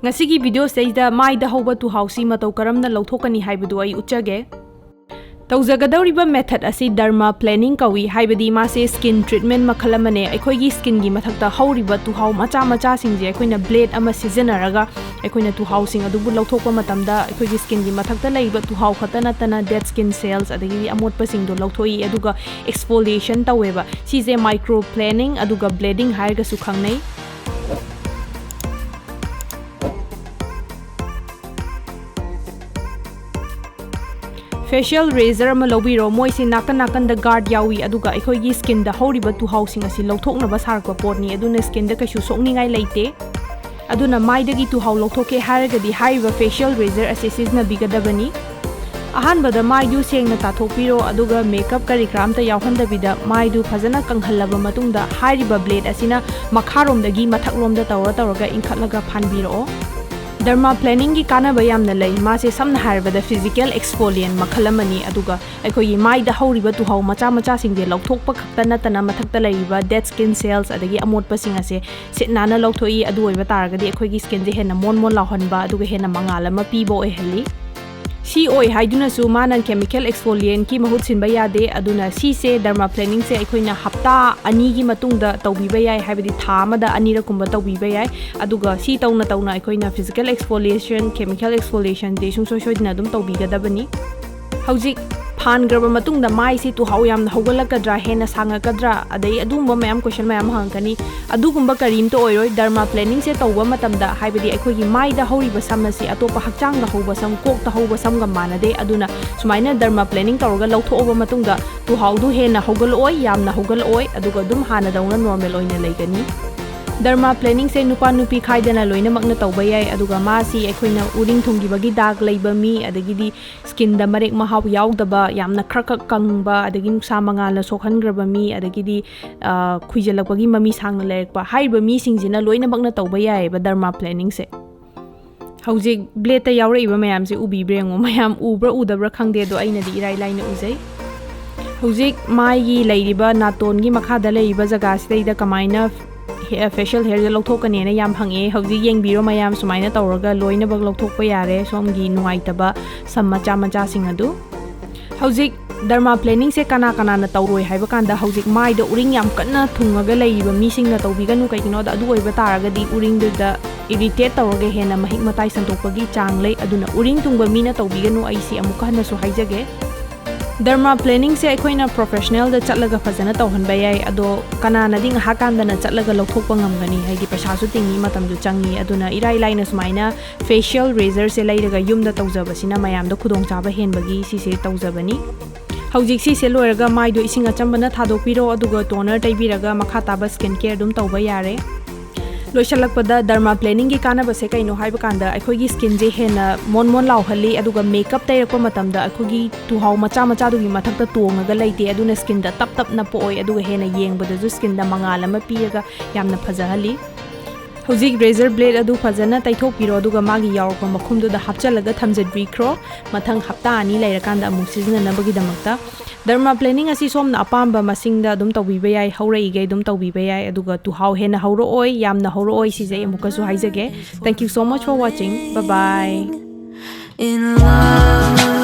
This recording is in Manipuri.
Ngasigi video sida mai da hoba tu hausi matau karamna lauthokani haibadu ai uchage. Tawzagadawriba method asi dermaplaning kawi haibadi mase skin treatment makhalamane aikoigi skin gi mathakta hauriba tu hau macha macha singje aikoina blade ama sizinaraga aikoina tu hau sing adubu lauthokpa matamda aikoigi skin gi mathakta leiba tu hau khatana tana dead skin cells adagi amotpa singdo lauthoi aduga exfoliation taweba sije microplaning aduga bleeding hairga su khangnai. Facial razor ama lobiro moisi nakan da guard yawi aduga aikoigi skin da horiba tu housing asi lauthoknaba sarkwa potni aduna skin da kashu sokningai leite aduna mai dagi tu hau lauthoke haragadi haiba facial razor asi sizna bigadabani ahan bada mai du sengna tathopiro aduga makeup kari kramta yawhandabida mai du phajana kanghalaba matungda haiba blade asina makharom dagi mathaklom da tawraga inkhatlaga phanbiro. Dermaplaning gi kanaba yamna lei mase samna harbada physical exfoliant makhalamani aduga aikogi mai da horiba tu hau macha macha singje lauthokpa khaktana tana mathakta leiba dead skin cells adagi amotpa singase sitnana lauthoi adu oiba taragadi aikogi skin je hena mon lauhanba aduga hena mangala ma pibo ehali si oi haiduna su manan chemical exfoliant ki mahut sinba yade aduna si se dermaplaning se aikoina hapta ani gi matungda tawbiba yai haibadi thama da anira kumba tawbiba yai aduga si tawna aikoina physical exfoliation chemical exfoliation de sung soi dina dum tawbigadabani hauji phan graba matungda mai si tu hau yam haugalakadra hena sangakadra adai adumba mayam question mayam hangkani adugumba karim to oiroi dermaplaning se tawba matamda haibadi aikogi mai da horiba samnasi atopa hakchang da hoba sam kok ta hoba sam ga manade aduna sumaina dermaplaning tawga lauthoba matungda tu hau du hena haugaloi yamna haugaloi aduga dum hana dauna normal oina leigani. Dermaplaning se nupa nupi khaidana loina makna tawba yai aduga ma si aikoina uring thungibagi dag leiba mi adagidi skin da marek mahaw yaudaba yamna khrakak kangba adagi nuksa mangala sokhangraba mi adagidi khuijalakbagi mami sangna lerekpa haiba mi singjina loina makna tawba yai ba dermaplaning se hauji blade ta yauraiba mayam se ubi brengo mayam ubra udabra khangde do aina di irai laina uzai hauji mai gi leiriba naton gi makha da leiba jaga sida kamaina facial hair da lauthokane na yam hange hauji yengbiro mayam sumaina tawraga loina bag lauthokpa yare somgi nuaitaba sam macha macha sing adu hauji dermaplaning se kana na tawroi haiba kanda hauji mai da uring yam kanna thungaga leiba mi singna tawbiganu kaikino da adu oiba taraga di uring da irritate tawraga hena mahik matai santokpagi chang lei aduna uring tungba mina tawbiganu aisi amuka hana su haijage. Dermaplaning se aikoina professional da chatlaga fazana tawhanba yai ado kanana ding hakandana chatlaga lauthokpa ngamgani haidi paisa su tingi matam du changi aduna irai laina sumaina facial razor se lairaga yumda tawjabasina mayam da khudong chaba henbagi si se tawjabani hawjik si se loiraga mai do ising achambana thadopiro aduga toner taibiraga makha taba skin care dum tawba yare loishalakpada dermaplaning gi kanaba se kaino haiba kanda aikogi skin je hena mon lauhali aduga makeup tairakpa matamda aikogi tu hau macha macha dugi mathakta tongaga leite aduna skin da tap na po oi aduga hena yengbada ju skin da mangala ma piyaga yamna phajahali hojik razor blade adu phajana taithopiro aduga magi yaurpa makhumdu da hapchalaga thamjadbikro mathang hapta ani lairakanda amu sizinanabagi damakta dermaplaning asi somna apamba masingda dum tawbiba yai haurai dum tawbiba yai aduga tu hau hena hauroi yamna hauroi sije amuka su haijage. Thank you so much for watching. Bye bye. In love